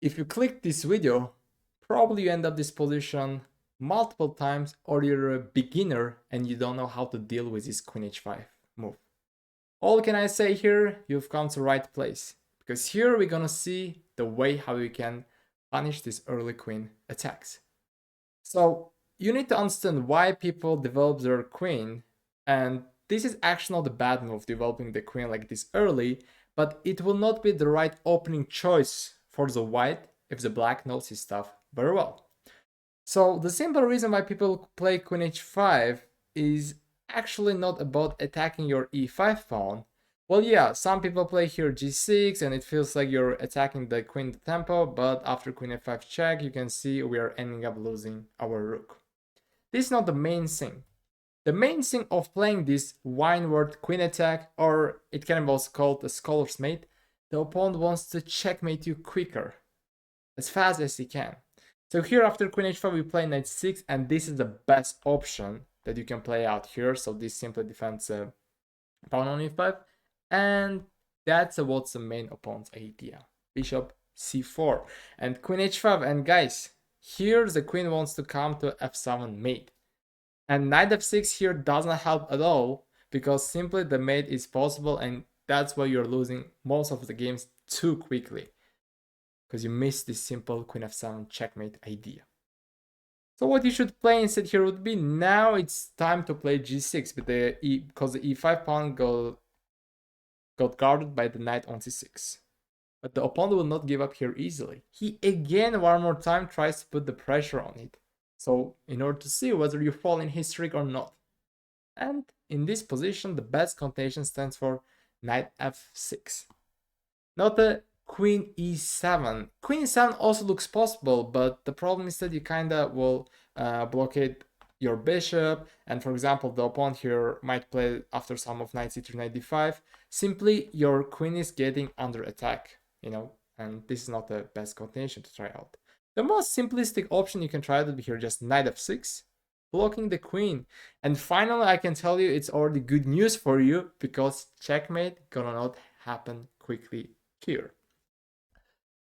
If you click this video, probably you end up this position multiple times, or you're a beginner and you don't know how to deal with this queen h5 move. All can I say here, you've come to the right place, because here we're gonna see the way how you can punish these early queen attacks. So you need to understand why people develop their queen, and this is actually not a bad move, developing the queen like this early, but it will not be the right opening choice for the white if the black knows his stuff very well. So the simple reason why people play queen h5 is actually not about attacking your e5 pawn. Well, yeah, some people play here g6 and it feels like you're attacking the queen tempo, but after queen f5 check, you can see we are ending up losing our rook. This is not the main thing. The main thing of playing this Weinward queen attack, or it can be also called a scholar's mate, the opponent wants to checkmate you quicker, as fast as he can. So here after queen h5 we play knight 6, and this is the best option that you can play out here. So this simply defends pawn on e5, and that's what's the main opponent's idea. Bishop c4 and queen h5, and guys, here the queen wants to come to f7 mate. And knight f6 here doesn't help at all, because simply the mate is possible, and that's why you're losing most of the games too quickly, because you missed this simple queen f7 checkmate idea. So what you should play instead here would be, now it's time to play g6, but because the e5 pawn got guarded by the knight on c6. But the opponent will not give up here easily. He again one more time tries to put the pressure on it. So in order to see whether you fall in his trick or not. And in this position, the best continuation stands for knight f6. Not the queen e7. Queen e7 also looks possible, but the problem is that you kinda will blockade your bishop, and for example the opponent here might play after some of knight c3, knight d5. Simply your queen is getting under attack, and this is not the best continuation to try out. The most simplistic option you can try would be here just knight f6, blocking the queen. And finally, I can tell you it's already good news for you, because checkmate gonna not happen quickly here.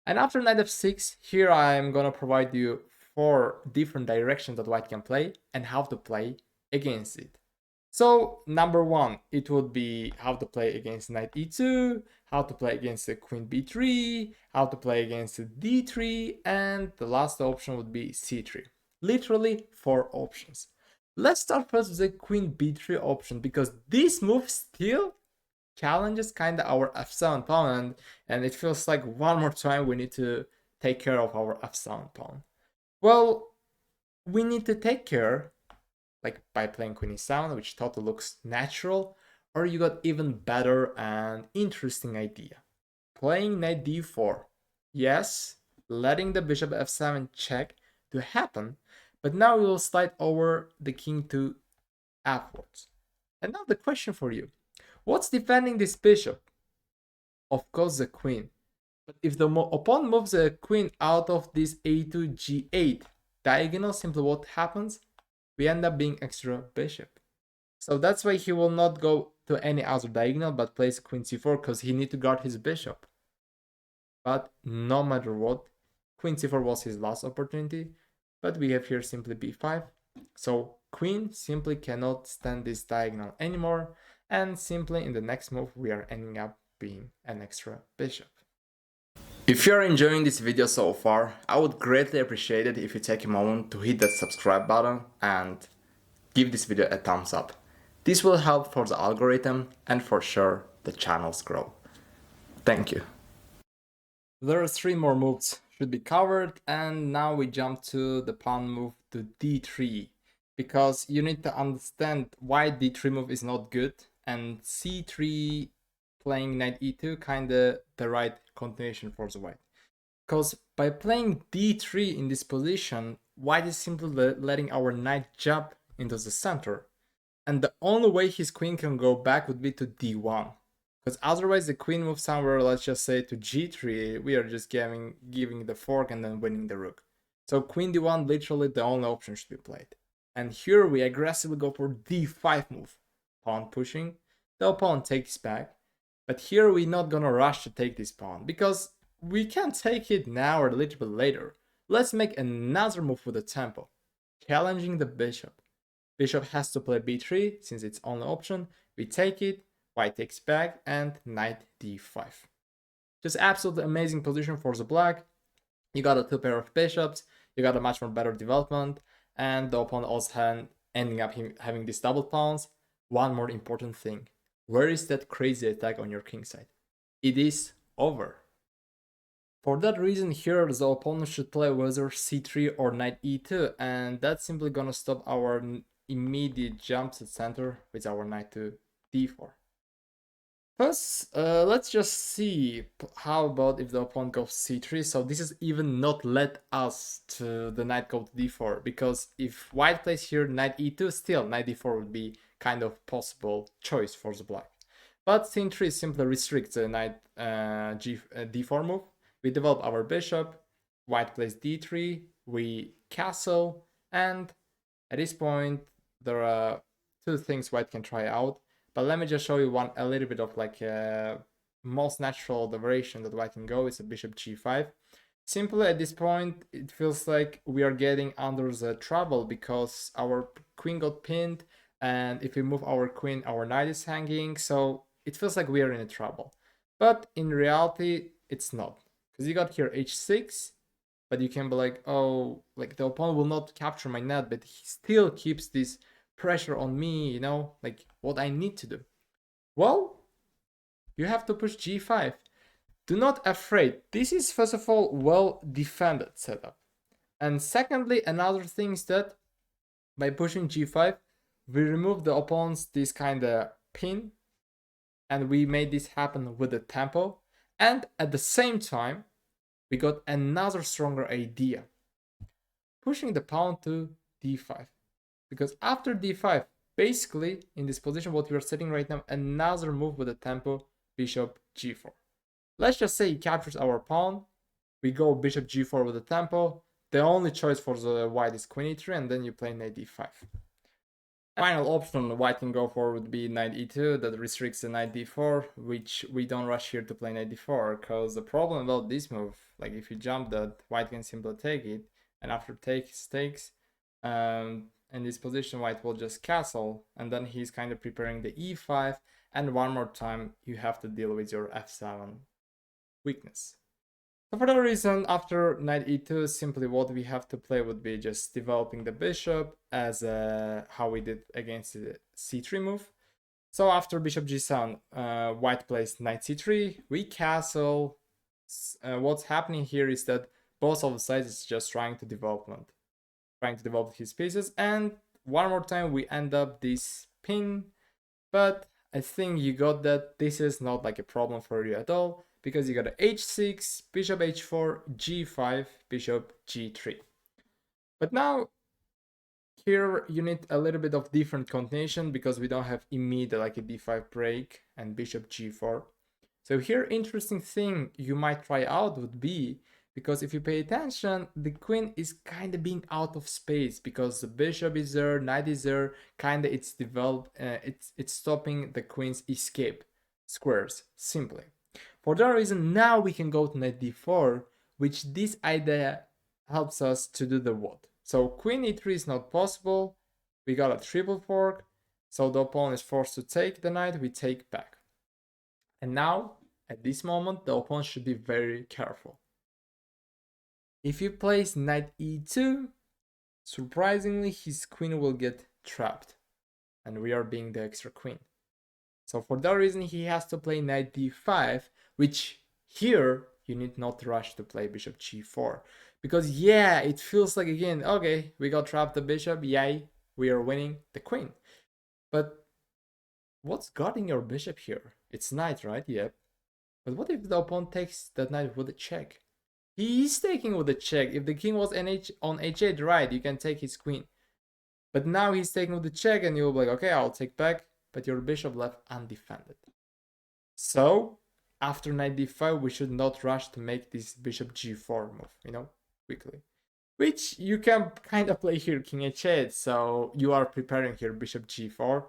And after knight f6, here I'm gonna provide you 4 different directions that white can play and how to play against it. So number 1, it would be how to play against knight e2, how to play against the queen b3, how to play against the d3, and the last option would be c3. Literally 4 options. Let's start first with the queen b3 option, because this move still challenges kind of our f7 pawn, and it feels like one more time we need to take care of our f7 pawn. Well, we need to take care like by playing queen e7, which totally looks natural, or you got even better and interesting idea. Playing knight d4. Yes, letting the bishop f7 check to happen, but now we will slide over the king to f-wards. And now the question for you, what's defending this bishop? Of course the queen. But if the opponent moves the queen out of this a2 g8 diagonal, simply what happens? We end up being extra bishop. So that's why he will not go to any other diagonal but plays queen c4, because he need to guard his bishop. But no matter what, queen c4 was his last opportunity, but we have here simply b5. So queen simply cannot stand this diagonal anymore, and simply in the next move we are ending up being an extra bishop. If you're enjoying this video so far, I would greatly appreciate it if you take a moment to hit that subscribe button and give this video a thumbs up. This will help for the algorithm and for sure the channel's growth. Thank you. There are 3 more moves should be covered, and now we jump to the pawn move to d3, because you need to understand why d3 move is not good, and c3 playing knight e2 kinda the right continuation for the white. Because by playing d3 in this position, white is simply letting our knight jump into the center, and the only way his queen can go back would be to d1, because otherwise the queen moves somewhere, let's just say to g3, we are just giving the fork and then winning the rook. So queen d1 literally the only option should be played. And here we aggressively go for d5 move, pawn pushing, the opponent takes back. But here we're not gonna rush to take this pawn, because we can take it now or a little bit later. Let's make another move with the tempo, challenging the bishop. Bishop has to play b3 since it's only option. We take it, white takes back, and knight d5. Just absolutely amazing position for the black. You got a two pair of bishops, you got a much more better development, and the opponent also ending up having these double pawns. One more important thing, where is that crazy attack on your king side? It is over. For that reason here, the opponent should play whether c3 or knight e2, and that's simply gonna stop our immediate jump to center with our knight to d4. First, let's just see how about if the opponent goes c3. So this is even not led us to the knight go to d4, because if white plays here knight e2, still knight d4 would be kind of possible choice for the black. But c3 simply restricts the knight d4 move. We develop our bishop, white plays d3, we castle, and at this point there are two things white can try out. But let me just show you a little bit of like most natural variation that white can go is a bishop g5. Simply at this point, it feels like we are getting under the trouble because our queen got pinned, and if we move our queen, our knight is hanging, so it feels like we are in a trouble. But in reality, it's not, because you got here h6, but you can be like, oh, like the opponent will not capture my knight, but he still keeps this pressure on me, you know, like what I need to do. Well, you have to push g5. Do not afraid. This is first of all well defended setup. And secondly, another thing is that by pushing g5, we remove the opponent's this kind of pin, and we made this happen with the tempo. And at the same time, we got another stronger idea. Pushing the pawn to d5. Because after d5, basically in this position what we are setting right now, another move with the tempo, bishop g4. Let's just say he captures our pawn, we go bishop g4 with the tempo, the only choice for the white is queen e3, and then you play knight d5. Final option white can go for would be knight e2, that restricts the knight d4, which we don't rush here to play knight d4, because the problem about this move, like if you jump that, white can simply take it, and after takes, in this position white will just castle, and then he's kind of preparing the e5, and one more time you have to deal with your f7 weakness. So for that reason, after knight e2, simply what we have to play would be just developing the bishop as how we did against the c3 move. So after bishop g7, white plays knight c3, we castle. What's happening here is that both of the sides is just trying to develop his pieces, and one more time we end up this pin. But I think you got that this is not like a problem for you at all, because you got a h6, bishop h4, g5, bishop g3. But now here you need a little bit of different continuation, because we don't have immediate like a d5 break and bishop g4. So here interesting thing you might try out would be, because if you pay attention, the queen is kind of being out of space, because the bishop is there, knight is there, kind of it's stopping the queen's escape squares simply. For that reason, now we can go to knight d4, which this idea helps us to do the what. So queen e3 is not possible, we got a triple fork, so the opponent is forced to take the knight, we take back. And now, at this moment, the opponent should be very careful. If you place knight e2, surprisingly his queen will get trapped, and we are being the extra queen. So for that reason he has to play knight d5, which here you need not rush to play bishop g4, because yeah, it feels like again, okay, we got trapped the bishop, yay, we are winning the queen. But what's guarding your bishop here? It's knight, right? Yep. But what if the opponent takes that knight with a check? He is taking with a check. If the king was on h8, right, you can take his queen. But now he's taking with the check, and you'll be like, okay, I'll take back, but your bishop left undefended. So after knight d5, we should not rush to make this bishop g4 move, you know, quickly. Which you can kind of play here king h8, so you are preparing here bishop g4.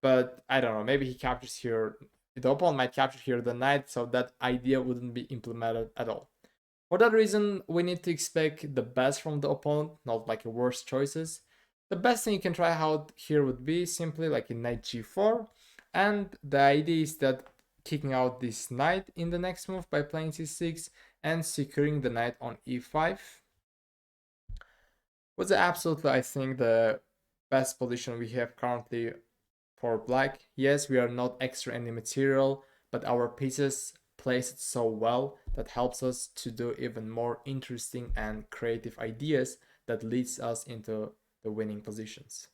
But I don't know, maybe he captures here, the opponent might capture here the knight, so that idea wouldn't be implemented at all. For that reason, we need to expect the best from the opponent, not like a worse choices. The best thing you can try out here would be simply like a knight g4, and the idea is that kicking out this knight in the next move by playing c6 and securing the knight on e5 was absolutely, I think, the best position we have currently for black. Yes, we are not extra any material, but our pieces place it so well that helps us to do even more interesting and creative ideas that leads us into the winning positions.